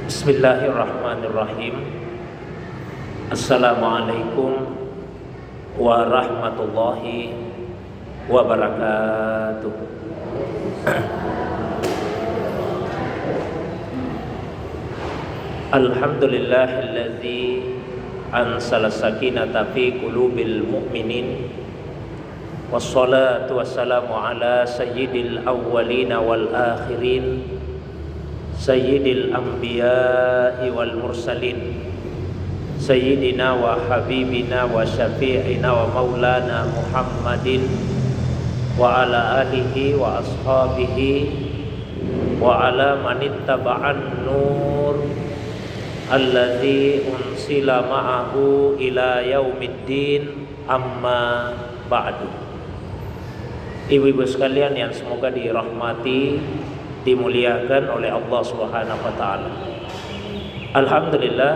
Bismillahirrahmanirrahim. Assalamualaikum warahmatullahi wabarakatuh. Alhamdulillahilladzi ansala sakinata fi qulubil mu'minin. Wassalatu wassalamu ala sayyidil awwalina wal akhirin, sayyidil anbiya'i wal mursalin, sayyidina wa habibina wa syafi'ina wa maulana Muhammadin wa ala alihi wa ashabihi wa ala manittaba'an nur alladzi unsila ma'ahu ila yaumiddin, amma ba'du. Ibu-ibu sekalian yang semoga dirahmati, dimuliakan oleh Allah Subhanahu wa taala. Alhamdulillah,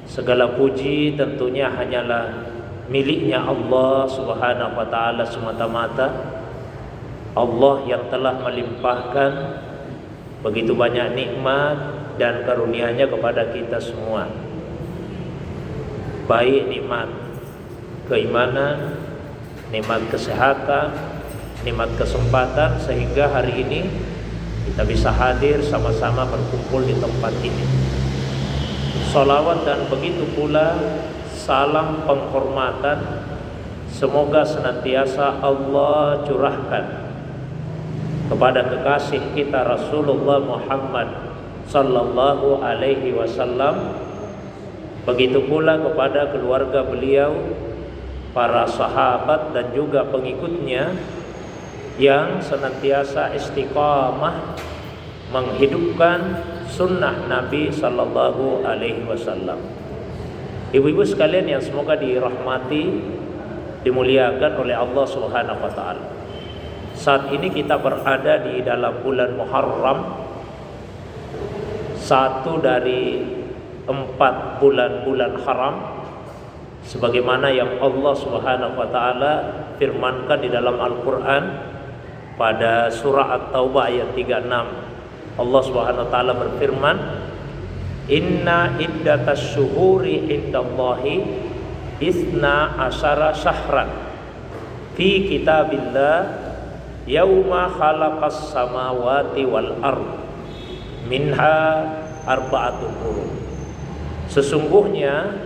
segala puji tentunya hanyalah miliknya Allah Subhanahu wa taala semata-mata. Allah yang telah melimpahkan begitu banyak nikmat dan karunia-Nya kepada kita semua. Baik nikmat keimanan, nikmat kesehatan, nikmat kesempatan, sehingga hari ini kita bisa hadir sama-sama berkumpul di tempat ini. Salawat dan begitu pula salam penghormatan semoga senantiasa Allah curahkan kepada kekasih kita Rasulullah Muhammad sallallahu alaihi wasallam, begitu pula kepada keluarga beliau, para sahabat dan juga pengikutnya yang senantiasa istiqamah menghidupkan sunnah Nabi sallallahu alaihi wasallam. Ibu-ibu sekalian yang semoga dirahmati, dimuliakan oleh Allah Subhanahu wa taala. Saat ini kita berada di dalam bulan Muharram, satu dari 4 bulan-bulan haram, sebagaimana yang Allah Subhanahu wa taala firmankan di dalam Al-Qur'an pada surah At-Taubah ayat 36. Allah Subhanahu wa taala berfirman, "Inna iddatas syuhuri indallahi isna asyara syahran fi kitabillah yauma khalaqas samawati wal ard minha arba'atun hurum." Sesungguhnya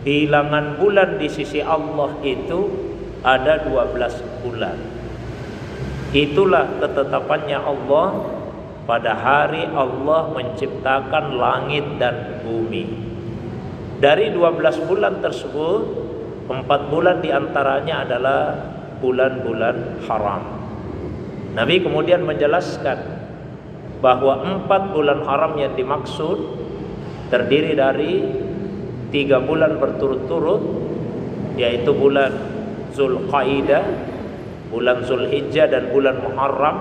bilangan bulan di sisi Allah itu ada 12 bulan. Itulah ketetapannya Allah pada hari Allah menciptakan langit dan bumi. Dari 12 bulan tersebut, 4 bulan diantaranya adalah bulan-bulan haram. Nabi kemudian menjelaskan bahwa 4 bulan haram yang dimaksud terdiri dari 3 bulan berturut-turut, yaitu bulan Zulqaidah, bulan Zulhijjah dan bulan Muharram,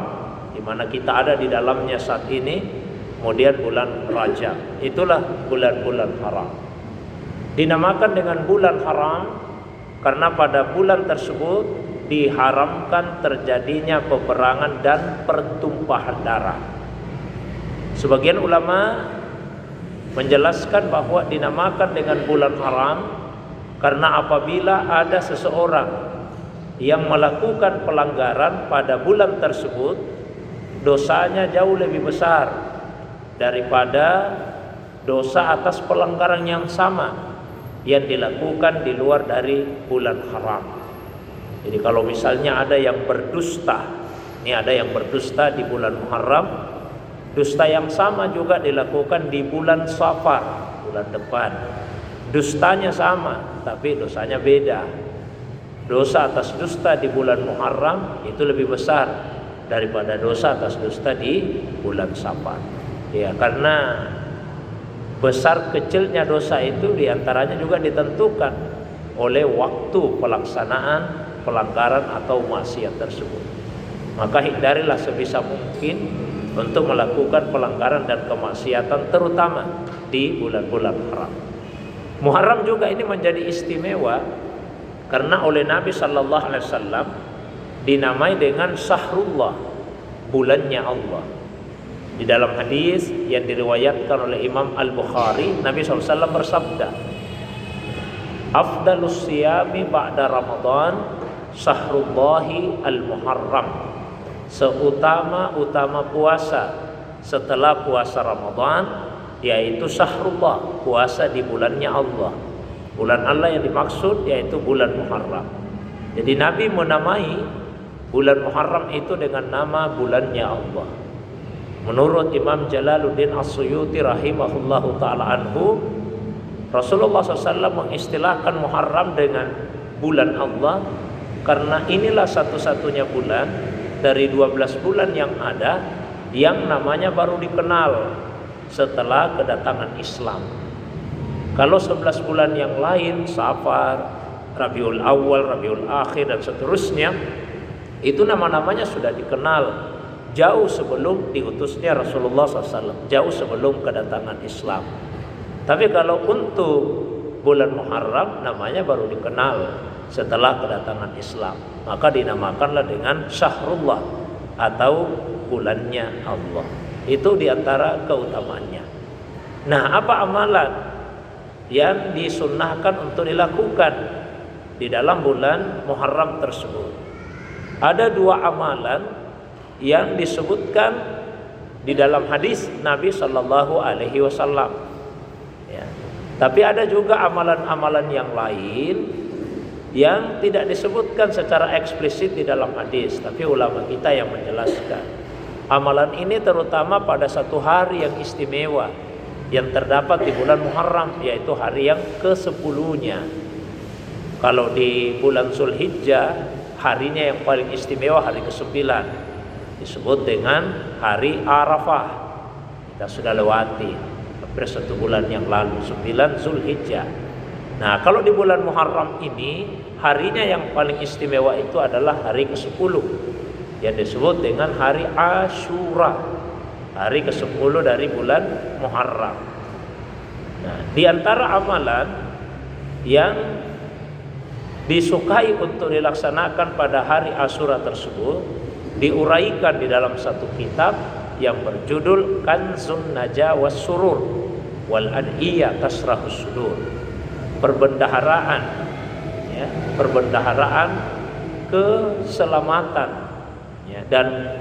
di mana kita ada di dalamnya saat ini. Kemudian bulan Rajab. Itulah bulan-bulan haram. Dinamakan dengan bulan haram karena pada bulan tersebut diharamkan terjadinya peperangan dan pertumpahan darah. Sebagian ulama menjelaskan bahwa dinamakan dengan bulan haram karena apabila ada seseorang yang melakukan pelanggaran pada bulan tersebut, dosanya jauh lebih besar daripada dosa atas pelanggaran yang sama yang dilakukan di luar dari bulan haram. Jadi kalau misalnya ada yang berdusta, ini ada yang berdusta di bulan Muharram, dusta yang sama juga dilakukan di bulan Safar, bulan depan. Dustanya sama, tapi dosanya beda. Dosa atas dusta di bulan Muharram itu lebih besar daripada dosa atas dusta di bulan Safar. Ya, karena besar kecilnya dosa itu diantaranya juga ditentukan oleh waktu pelaksanaan pelanggaran atau maksiat tersebut. Maka hindarilah sebisa mungkin untuk melakukan pelanggaran dan kemaksiatan, terutama di bulan-bulan haram. Muharram juga ini menjadi istimewa karena oleh Nabi sallallahu alaihi wasallam dinamai dengan Syahrullah, bulannya Allah. Di dalam hadis yang diriwayatkan oleh Imam Al-Bukhari, Nabi SAW bersabda, "Afdalus siyami ba'da Ramadan Syahrullahi al-Muharram." Seutama-utama puasa setelah puasa Ramadan yaitu Syahrullah, puasa di bulannya Allah. Bulan Allah yang dimaksud yaitu bulan Muharram. Jadi Nabi menamai bulan Muharram itu dengan nama bulannya Allah. Menurut Imam Jalaluddin As-Suyuti rahimahullahu ta'ala anhu, Rasulullah SAW mengistilahkan Muharram dengan bulan Allah karena inilah satu-satunya bulan dari 12 bulan yang ada yang namanya baru dikenal setelah kedatangan Islam. Kalau 11 bulan yang lain, Safar, Rabiul Awal, Rabiul Akhir dan seterusnya, itu nama-namanya sudah dikenal jauh sebelum diutusnya Rasulullah SAW, jauh sebelum kedatangan Islam. Tapi kalau untuk bulan Muharram namanya baru dikenal setelah kedatangan Islam, maka dinamakanlah dengan Syahrullah atau bulannya Allah. Itu diantara keutamaannya. Nah, apa amalan yang disunnahkan untuk dilakukan di dalam bulan Muharram tersebut? Ada dua amalan yang disebutkan di dalam hadis Nabi Shallallahu Alaihi Wasallam. Ya. Tapi ada juga amalan-amalan yang lain yang tidak disebutkan secara eksplisit di dalam hadis, tapi ulama kita yang menjelaskan. Amalan ini terutama pada satu hari yang istimewa yang terdapat di bulan Muharram, yaitu hari yang ke-10-nya. Kalau di bulan Zulhijjah, harinya yang paling istimewa hari ke-9, disebut dengan hari Arafah. Kita sudah lewati hampir 1 bulan yang lalu, 9 Zulhijjah. Nah, kalau di bulan Muharram ini, harinya yang paling istimewa itu adalah hari ke-10 yang disebut dengan hari Asyura, hari ke-10 dari bulan Muharram. Nah, di antara amalan yang disukai untuk dilaksanakan pada hari Asyura tersebut diuraikan di dalam satu kitab yang berjudul Kanzun Najah was Surur wal Adiyah Tasrahus Sudur. Perbendaharaan, ya, perbendaharaan keselamatan, ya, dan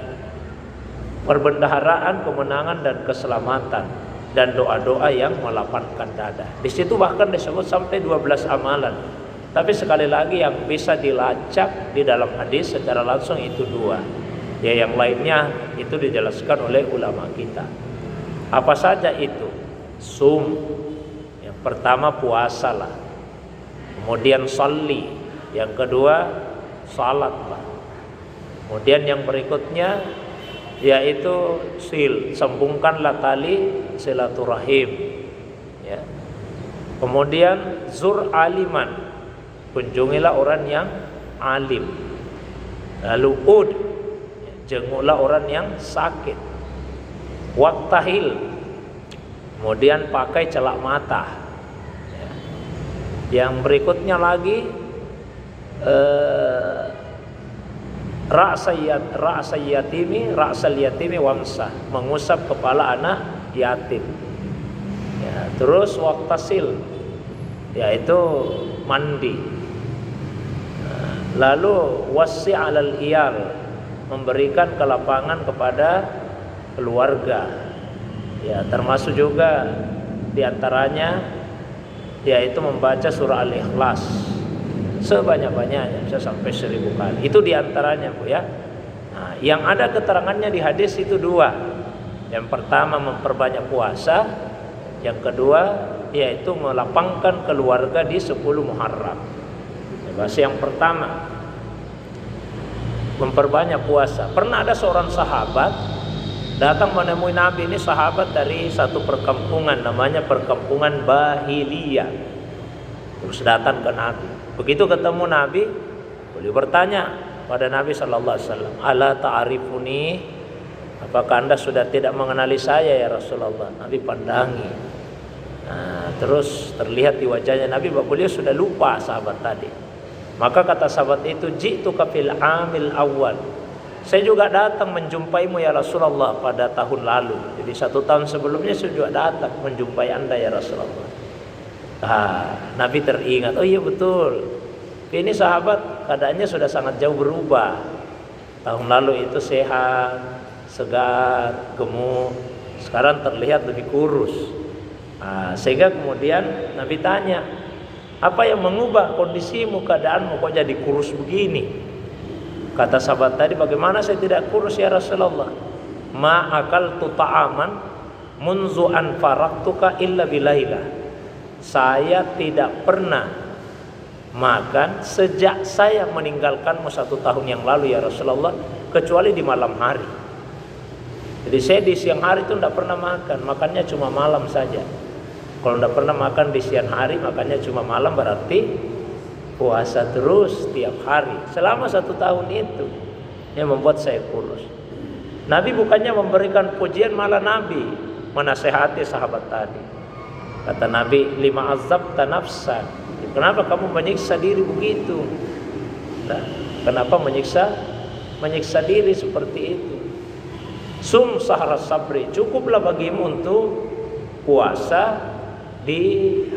perbendaharaan kemenangan dan keselamatan, dan doa-doa yang melapangkan dada. Di situ bahkan disebut sampai 12 amalan. Tapi sekali lagi yang bisa dilacak di dalam hadis secara langsung itu 2. Ya, yang lainnya itu dijelaskan oleh ulama kita. Apa saja itu? Sum. Yang pertama puasalah. Kemudian salli. Yang kedua salatlah. Kemudian yang berikutnya yaitu sambungkanlah tali silaturahim, ya. Kemudian zur aliman, kunjungilah orang yang alim. Lalu ud, jenguklah orang yang sakit. Waktahil, kemudian pakai celak mata, ya. Yang berikutnya lagi ra'sal yatimi wamsah, mengusap kepala anak yatim. Ya, terus waktasil, yaitu mandi. Lalu wasi' alal iyal, memberikan kelapangan kepada keluarga. Ya, termasuk juga diantaranya yaitu membaca surah Al-Ikhlas sebanyak-banyaknya, bisa sampai 1000 kali. Itu diantaranya, Bu, ya. Nah, yang ada keterangannya di hadis itu 2. Yang pertama memperbanyak puasa, yang kedua yaitu melapangkan keluarga di 10 Muharram. Bahasa yang pertama memperbanyak puasa. Pernah ada seorang sahabat datang menemui Nabi. Ini sahabat dari satu perkampungan, namanya perkampungan Bahiliyah. Terus datang ke Nabi. Begitu ketemu Nabi, beliau bertanya pada Nabi sallallahu alaihi wasallam, "Ala ta'rifuni? Apakah Anda sudah tidak mengenali saya ya Rasulullah?" Nabi pandangi. Nah, terus terlihat di wajahnya Nabi bahwa beliau sudah lupa sahabat tadi. Maka kata sahabat itu, "Ji'tuka fil amil awal." saya juga datang menjumpaimu ya Rasulullah pada tahun lalu. Jadi 1 tahun sebelumnya saya juga datang menjumpai anda ya Rasulullah. Nabi teringat, oh iya betul. Ini sahabat keadaannya sudah sangat jauh berubah. Tahun lalu itu sehat, segar, gemuk. Sekarang terlihat lebih kurus. Sehingga kemudian Nabi tanya, apa yang mengubah kondisimu, keadaanmu kok jadi kurus begini? Kata sahabat tadi, bagaimana saya tidak kurus ya Rasulullah? Ma akaltu ta'aman munzu an faraktuka illa bilailah. Saya tidak pernah makan sejak saya meninggalkanmu 1 tahun yang lalu ya Rasulullah, kecuali di malam hari. Jadi saya di siang hari itu tidak pernah makan, makannya cuma malam saja. Kalau tidak pernah makan di siang hari, makannya cuma malam, berarti puasa terus tiap hari selama 1 tahun itu yang membuat saya kurus. Nabi bukannya memberikan pujian, malah Nabi menasehati sahabat tadi. Kata Nabi, lima azabta nafsan, kenapa kamu menyiksa diri begitu? Kenapa menyiksa diri seperti itu? Sum sahras sabri, cukuplah bagimu untuk puasa di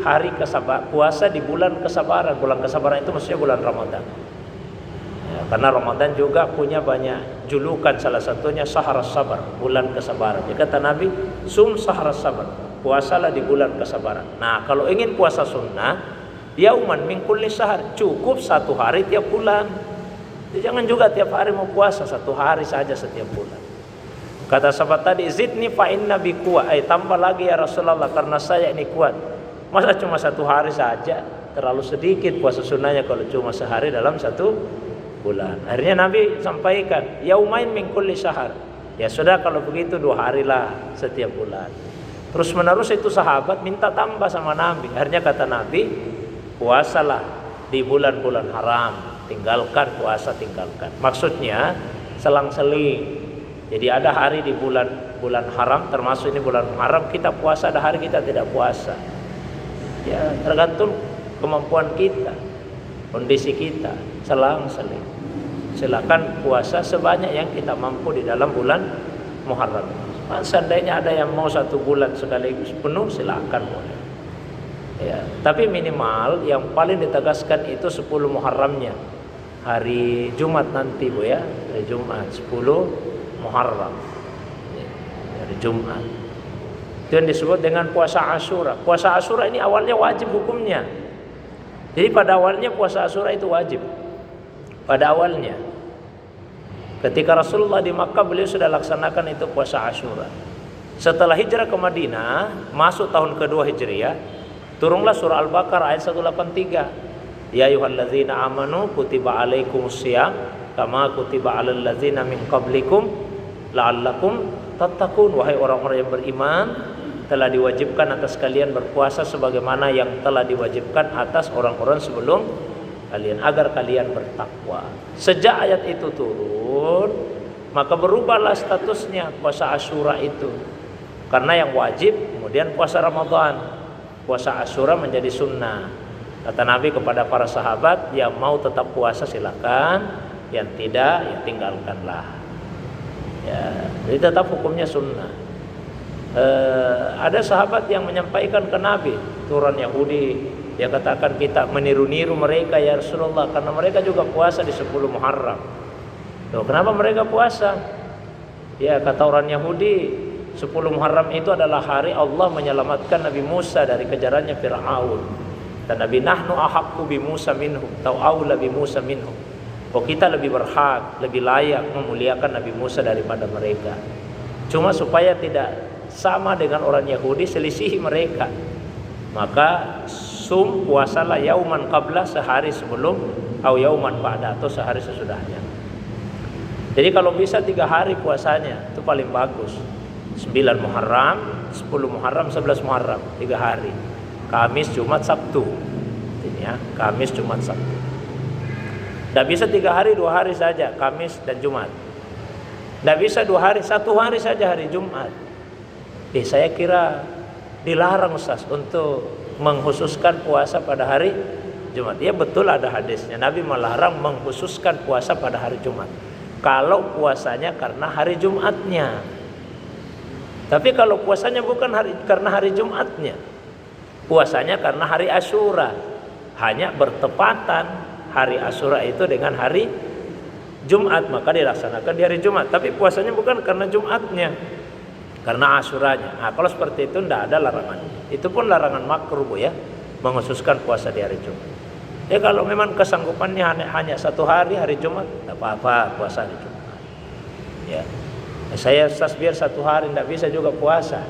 hari kesabaran, puasa di bulan kesabaran. Bulan kesabaran itu maksudnya bulan Ramadan. Ya, karena Ramadan juga punya banyak julukan, salah satunya sahras sabar, bulan kesabaran. Ya, kata Nabi, sum sahras sabar, puasalah di bulan kesabaran. Nah, kalau ingin puasa sunnah, yauman min kulli syahr, cukup 1 hari tiap bulan. Jadi jangan juga tiap hari mau puasa, 1 hari saja setiap bulan. Kata sahabat tadi, zidni fa inna bi kuat, tambah lagi ya Rasulullah karena saya ini kuat. Masa cuma 1 hari saja, terlalu sedikit puasa sunnahnya kalau cuma sehari dalam 1 bulan. Akhirnya Nabi sampaikan, yaumain min kulli syahr. Ya sudah kalau begitu 2 hari lah setiap bulan. Terus menerus itu sahabat minta tambah sama Nabi. Akhirnya kata Nabi, puasalah di bulan-bulan haram, tinggalkan puasa, tinggalkan. Maksudnya selang-seling. Jadi ada hari di bulan haram, termasuk ini bulan haram, kita puasa, ada hari kita tidak puasa. Ya, tergantung kemampuan kita, kondisi kita, selang-seling. Silakan puasa sebanyak yang kita mampu di dalam bulan Muharram. Seandainya ada yang mau 1 bulan sekaligus penuh, silakan boleh. Ya, tapi minimal yang paling ditegaskan itu 10 Muharramnya, hari Jumat nanti Bu ya, hari Jumat 10 Muharram, hari Jumat. Itu yang disebut dengan puasa Asyura. Puasa Asyura ini awalnya wajib hukumnya. Jadi pada awalnya puasa Asyura itu wajib. Pada awalnya, ketika Rasulullah di Makkah, beliau sudah laksanakan itu puasa Asyura. Setelah hijrah ke Madinah, masuk tahun kedua Hijriah, turunlah surah Al-Baqarah ayat 183. Ya ayyuhallazina amanu kutiba alaikumusiyam kama kutiba alal ladzina min qablikum la'allakum tattaqun. Wahai orang-orang yang beriman, telah diwajibkan atas kalian berpuasa sebagaimana yang telah diwajibkan atas orang-orang sebelum kalian, agar kalian bertakwa. Sejak ayat itu turun, maka berubahlah statusnya puasa Asyura itu. Karena yang wajib kemudian puasa Ramadan, puasa Asyura menjadi sunnah. Kata Nabi kepada para sahabat, yang mau tetap puasa silakan, yang tidak ya tinggalkanlah. Ya, jadi tetap hukumnya sunnah. Ada sahabat yang menyampaikan ke Nabi, turun Yahudi, dia katakan kita meniru-niru mereka ya Rasulullah, karena mereka juga puasa di 10 Muharram. Loh, kenapa mereka puasa? Ya, kata orang Yahudi, 10 Muharram itu adalah hari Allah menyelamatkan Nabi Musa dari kejarannya Fir'aun. Dan Nabi, nahnu ahaqqu bi Musa minhum, atau aula bi Musa minhum. Oh, kita lebih berhak, lebih layak memuliakan Nabi Musa daripada mereka. Cuma supaya tidak sama dengan orang Yahudi, selisihi mereka, maka puasalah yauman qabla, sehari sebelum, atau yauman ba'da, atau sehari sesudahnya. Jadi kalau bisa 3 hari puasanya itu paling bagus. 9 Muharram, 10 Muharram, 11 Muharram, 3 hari. Kamis, Jumat, Sabtu. Ini ya, Kamis, Jumat, Sabtu. Tidak bisa 3 hari, 2 hari saja, Kamis dan Jumat. Tidak bisa 2 hari, 1 hari saja hari Jumat. Saya kira dilarang Ustaz untuk mengkhususkan puasa pada hari Jumat. Ya betul, ada hadisnya, Nabi melarang mengkhususkan puasa pada hari Jumat. kalau puasanya karena hari Jumatnya. Tapi kalau puasanya bukan karena hari Jumatnya, puasanya karena hari Asyura, hanya bertepatan hari Asyura itu dengan hari Jumat, maka dilaksanakan di hari Jumat. Tapi puasanya bukan karena Jumatnya, karena Asyuranya. Nah, kalau seperti itu tidak ada larangan. Itu pun larangan makruh ya, menghususkan puasa di hari Jumat. Ya kalau memang kesanggupannya hanya satu hari Jumat, tidak apa-apa puasa hari Jumat. Ya. Saya biar satu hari tidak bisa juga puasa.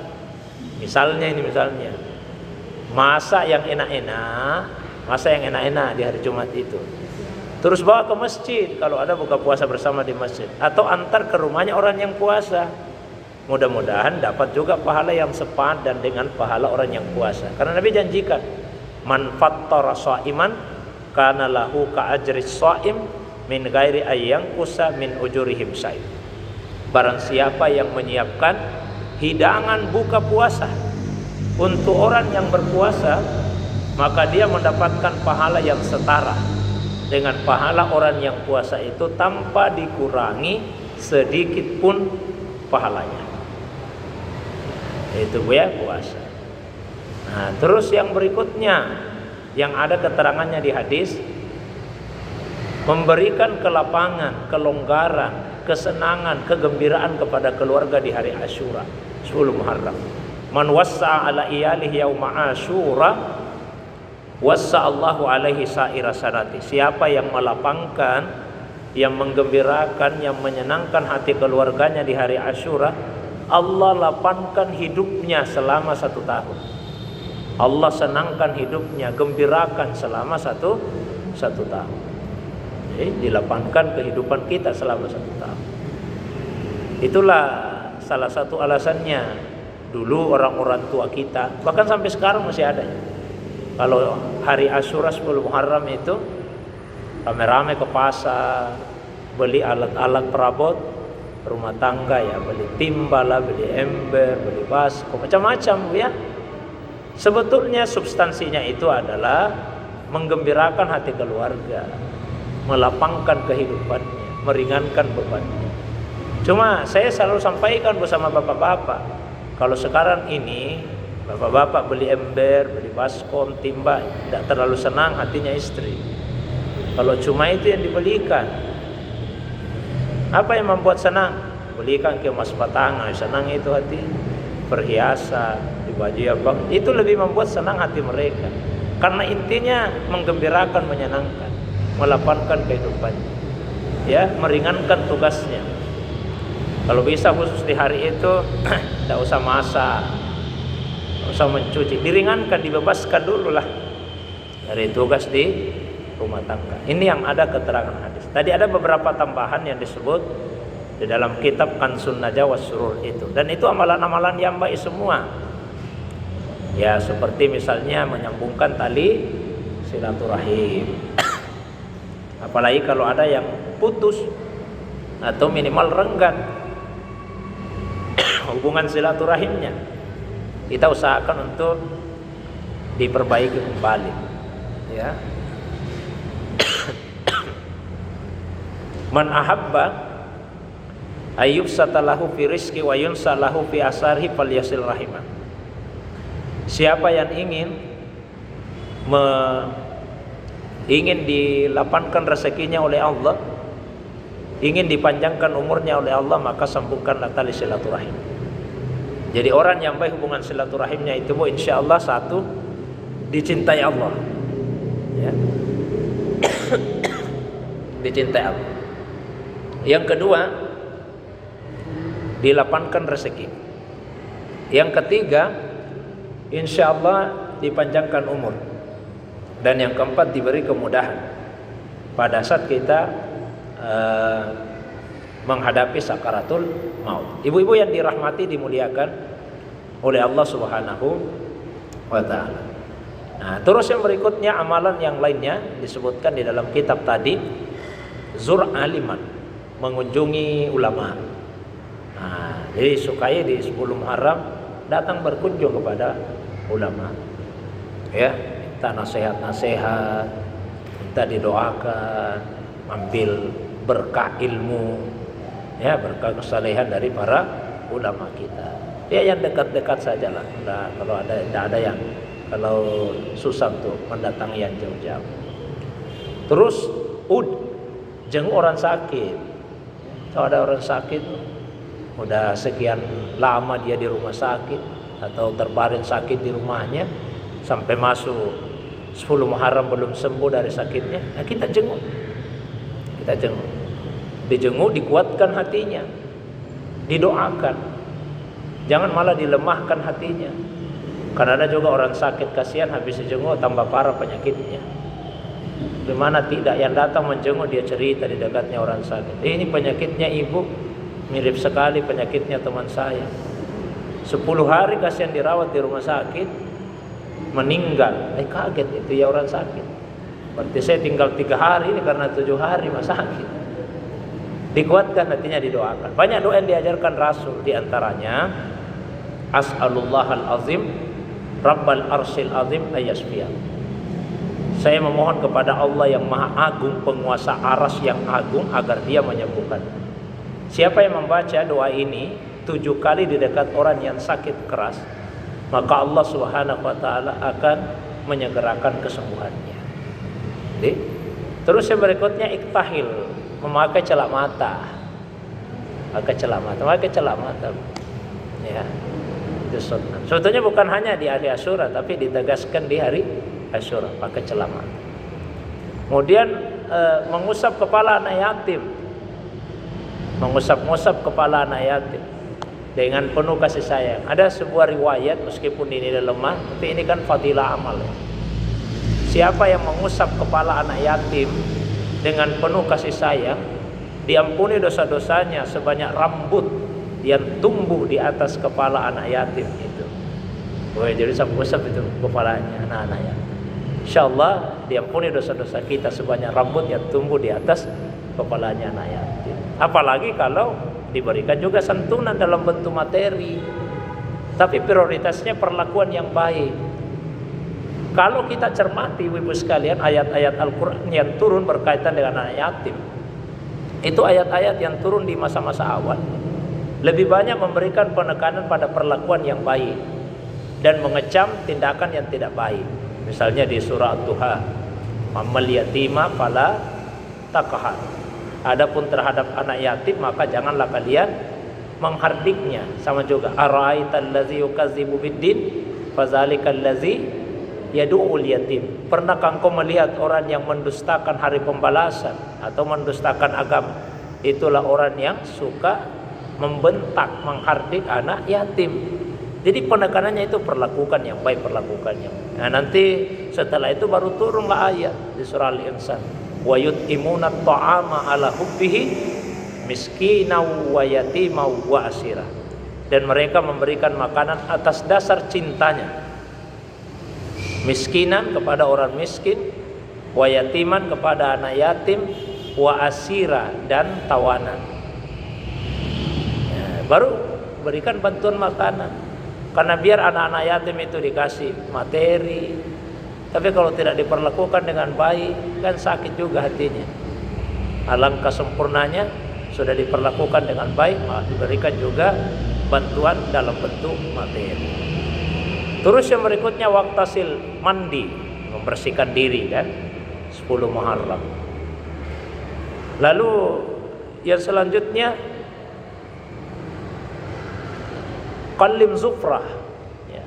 Misalnya masak yang enak-enak di hari Jumat itu. Terus bawa ke masjid kalau ada buka puasa bersama di masjid, atau antar ke rumahnya orang yang puasa. Mudah-mudahan dapat juga pahala yang sepadan dengan pahala orang yang puasa. Karena Nabi janjikan, man fattara shaiman kana lahu ka ajris shaim min ghairi ayyang kusa min ujurihim syai'. Barang siapa yang menyiapkan hidangan buka puasa untuk orang yang berpuasa, maka dia mendapatkan pahala yang setara dengan pahala orang yang puasa itu tanpa dikurangi sedikit pun pahalanya. Itu ya puasa. Nah, terus yang berikutnya yang ada keterangannya di hadis, memberikan kelapangan, kelonggaran, kesenangan, kegembiraan kepada keluarga di hari Asyura 10 Muharram. Man wassa'a ala iyalihi yauma Asyura wassa'allahu alaihi sa'ira sanati. Siapa yang melapangkan, yang menggembirakan, yang menyenangkan hati keluarganya di hari Asyura, Allah lapangkan hidupnya selama 1 tahun. Allah senangkan hidupnya, gembirakan selama satu tahun. Dilapangkan kehidupan kita selama 1 tahun. Itulah salah satu alasannya dulu orang-orang tua kita, bahkan sampai sekarang masih ada. Kalau hari Asyura 10 Muharram itu rame-rame ke pasar, beli alat-alat perabot rumah tangga ya, beli timbal, beli ember, beli baskom, macam-macam ya. Sebetulnya substansinya itu adalah menggembirakan hati keluarga, melapangkan kehidupannya, meringankan bebannya. Cuma saya selalu sampaikan bersama bapak-bapak, kalau sekarang ini bapak-bapak beli ember, beli baskom, timba, tidak terlalu senang hatinya istri. Kalau cuma itu yang dibelikan, apa yang membuat senang? Belikan ke emas batangan, senang itu hati. Perhiasan, di baju apa, itu lebih membuat senang hati mereka. Karena intinya menggembirakan, menyenangkan, melapangkan kehidupannya, ya, meringankan tugasnya. Kalau bisa khusus di hari itu tidak usah masak, tidak usah mencuci, diringankan, dibebaskan dulu lah dari tugas di rumah tangga. Ini yang ada keterangan hadis. Tadi ada beberapa tambahan yang disebut di dalam kitab Kansun Najah was Surur itu, dan itu amalan-amalan yang baik semua. Ya, seperti misalnya menyambungkan tali silaturahim. Apalagi kalau ada yang putus atau minimal renggang hubungan silaturahimnya, kita usahakan untuk diperbaiki kembali, ya. Man ahabba ayyub satalahu fi rizki wa yunsalahu fi asarhi falyasil rahimah. Siapa yang ingin dilapangkan rezekinya oleh Allah, ingin dipanjangkan umurnya oleh Allah, maka sambungkanlah tali silaturahim. Jadi orang yang baik hubungan silaturahimnya itu, insya Allah satu, dicintai Allah, ya. Dicintai Allah. Yang kedua, dilapangkan rezeki. Yang ketiga, insya Allah dipanjangkan umur. Dan yang keempat, diberi kemudahan pada saat kita menghadapi sakaratul maut. Ibu-ibu yang dirahmati, dimuliakan oleh Allah Subhanahu wa ta'ala. Nah, terus yang berikutnya, amalan yang lainnya disebutkan di dalam kitab tadi, zur aliman, mengunjungi ulama. Nah, jadi sukai di 10 Muharram datang berkunjung kepada ulama, ya, minta nasihat-nasihat, minta didoakan, ambil berkah ilmu, Ya, berkah kesalehan dari para ulama kita. Ya yang dekat-dekat sajalah. Nah, kalau tidak ada yang kalau susah untuk mendatangi yang jauh-jauh. Terus jenguk orang sakit. Kalau ada orang sakit udah sekian lama dia di rumah sakit atau terbaring sakit di rumahnya sampai masuk 10 Muharram belum sembuh dari sakitnya, nah kita jenguk. Dijenguk, dikuatkan hatinya, didoakan. Jangan malah dilemahkan hatinya. Karena ada juga orang sakit kasihan habis dijenguk tambah parah penyakitnya. Gimana tidak, yang datang menjenguk dia cerita di dekatnya orang sakit. Ini penyakitnya ibu mirip sekali penyakitnya teman saya. 10 hari kasihan dirawat di rumah sakit, meninggal. Kaget itu ya orang sakit. Berarti saya tinggal 3 hari ini karena 7 hari masa sakit. Dikuatkan hatinya, didoakan. Banyak doa yang diajarkan Rasul, diantaranya As'alullahal azim Rabbal arsil azim ayasfiyah. Saya memohon kepada Allah yang maha agung, penguasa aras yang agung, agar dia menyembuhkan. Siapa yang membaca doa ini 7 kali di dekat orang yang sakit keras, maka Allah Subhanahu wa ta'ala akan menyegerakan kesembuhannya. Terus yang berikutnya iktahil, memakai celak mata. Memakai celak mata. Ya. Itu sunnah. Sebetulnya bukan hanya di hari Asyura, tapi ditegaskan di hari Asyura pakai celak mata. Kemudian mengusap kepala anak yatim. Mengusap-ngusap kepala anak yatim dengan penuh kasih sayang. Ada sebuah riwayat, meskipun ini lemah, tapi ini kan fadilah amal. Siapa yang mengusap kepala anak yatim dengan penuh kasih sayang, diampuni dosa-dosanya sebanyak rambut yang tumbuh di atas kepala anak yatim itu. Jadi usap-usap itu kepalanya anak-anak yatim. Insyaallah diampuni dosa-dosa kita sebanyak rambut yang tumbuh di atas kepalanya anak yatim. Apalagi kalau diberikan juga santunan dalam bentuk materi. Tapi prioritasnya perlakuan yang baik. Kalau kita cermati ibu sekalian ayat-ayat Al-Quran yang turun berkaitan dengan anak yatim, itu ayat-ayat yang turun di masa-masa awal lebih banyak memberikan penekanan pada perlakuan yang baik dan mengecam tindakan yang tidak baik. Misalnya di surah At-Tuha, "Ammal yatima fala taqhar." Adapun terhadap anak yatim maka janganlah kalian menghardiknya. Sama juga, "Ara'aital ladzi yukadzibu biddin fadzalikal ladzi yadu'ul yatim." Pernahkah engkau melihat orang yang mendustakan hari pembalasan atau mendustakan agama? Itulah orang yang suka membentak, menghardik anak yatim. Jadi penekanannya itu perlakukan yang baik, perlakukan yang baik. Nah, nanti setelah itu baru turunlah ayat di surah Al-Insan, wa yut'imuna ta'ama ala hubbihi miskinan wa yatima wa asira. Dan mereka memberikan makanan atas dasar cintanya. Miskinan kepada orang miskin, wa yatiman kepada anak yatim, wa asira dan tawanan. Baru berikan bantuan makanan. Karena biar anak-anak yatim itu dikasih materi. Tapi kalau tidak diperlakukan dengan baik, kan sakit juga hatinya. Alangkah sempurnanya sudah diperlakukan dengan baik, maka diberikan juga bantuan dalam bentuk materi. Terus yang berikutnya waqtasil mandi, membersihkan diri kan, 10 Muharram. Lalu yang selanjutnya qallim zufrah, ya,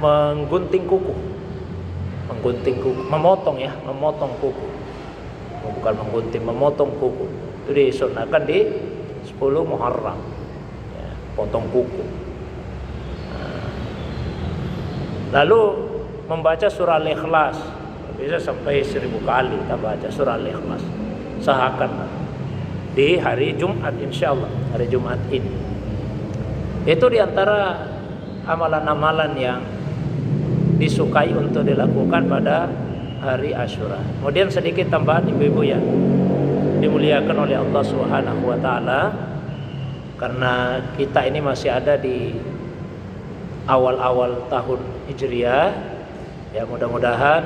menggunting kuku, memotong kuku, bukan menggunting, memotong kuku. Itu disunahkan di 10 Muharram, ya, potong kuku. Lalu membaca surah Al-Ikhlas, bisa sampai 1000 kali kita baca surah Al-Ikhlas. Sahakan di hari Jumat, insyaallah hari Jumat ini. Itu diantara amalan-amalan yang disukai untuk dilakukan pada hari Asyura. Kemudian sedikit tambahan ibu-ibu ya, dimuliakan oleh Allah Subhanahu wa ta'ala, karena kita ini masih ada di awal-awal tahun Hijriah, ya mudah-mudahan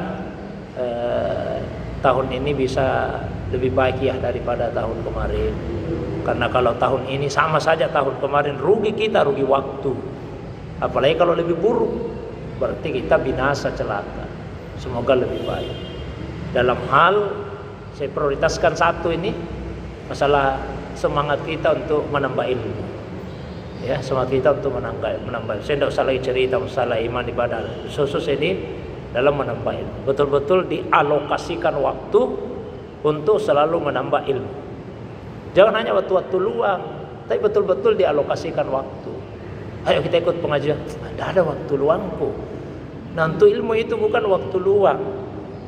tahun ini bisa lebih baik ya daripada tahun kemarin. Karena kalau tahun ini sama saja tahun kemarin, rugi kita, rugi waktu. Apalagi kalau lebih buruk, berarti kita binasa, celaka. Semoga lebih baik. Dalam hal saya prioritaskan satu ini, masalah semangat kita untuk menambah ilmu. Ya, semangat kita untuk menambah. Saya tidak usah lagi cerita masalah iman ibadah. Khusus ini dalam menambah ilmu. Betul-betul dialokasikan waktu untuk selalu menambah ilmu. Jangan hanya waktu-waktu luang, tapi betul-betul dialokasikan waktu. Ayo kita ikut pengajian. Tidak ada waktu luangku. Nah, untuk ilmu itu bukan waktu luang,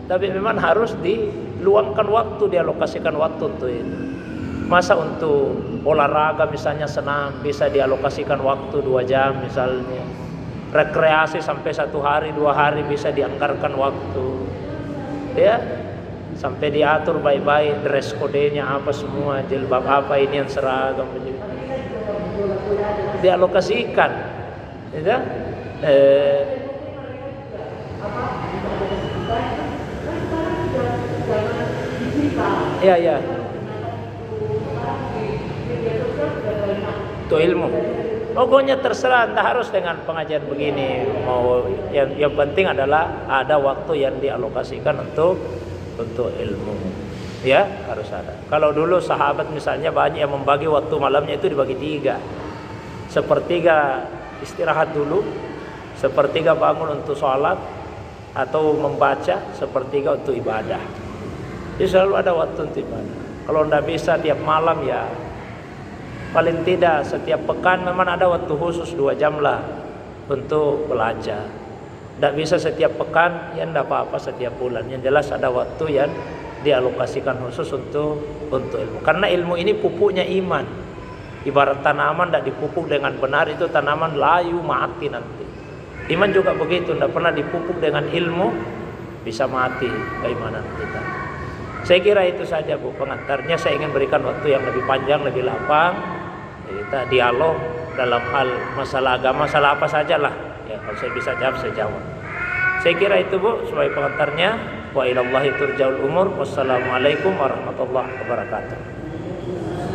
tapi memang harus diluangkan waktu, dialokasikan waktu untuk itu. Masa untuk olahraga misalnya senam bisa dialokasikan waktu 2 jam misalnya. Rekreasi sampai 1 hari 2 hari bisa dianggarkan waktu. Ya, sampai diatur baik-baik dress code-nya apa semua, jilbab apa ini yang seragam begitu. Dialokasikan. Ya. Ya. Itu ilmu. Pokoknya terserah, entah harus dengan pengajian begini. Mau yang penting adalah ada waktu yang dialokasikan untuk ilmu. Ya, harus ada. Kalau dulu sahabat misalnya banyak yang membagi waktu malamnya itu dibagi 3. Sepertiga istirahat dulu, sepertiga bangun untuk sholat atau membaca, sepertiga untuk ibadah. Jadi selalu ada waktu untuk ibadah. Kalau tidak bisa tiap malam, ya paling tidak setiap pekan memang ada waktu khusus 2 jam lah untuk belajar. Tidak bisa setiap pekan, ya tidak apa-apa setiap bulan. Yang jelas ada waktu yang dialokasikan khusus untuk ilmu. Karena ilmu ini pupuknya iman. Ibarat tanaman tidak dipupuk dengan benar, itu tanaman layu mati nanti. Iman juga begitu, tidak pernah dipupuk dengan ilmu, bisa mati keimanan kita. Saya kira itu saja Bu pengantarnya. Saya ingin berikan waktu yang lebih panjang, lebih lapang. Kita dialog dalam hal masalah agama, masalah apa saja lah. Ya, kalau saya bisa jawab, saya jawab. Saya kira itu Bu sebagai pengantarnya. Wa ilallahi turja'ul umur. Wassalamualaikum warahmatullahi wabarakatuh.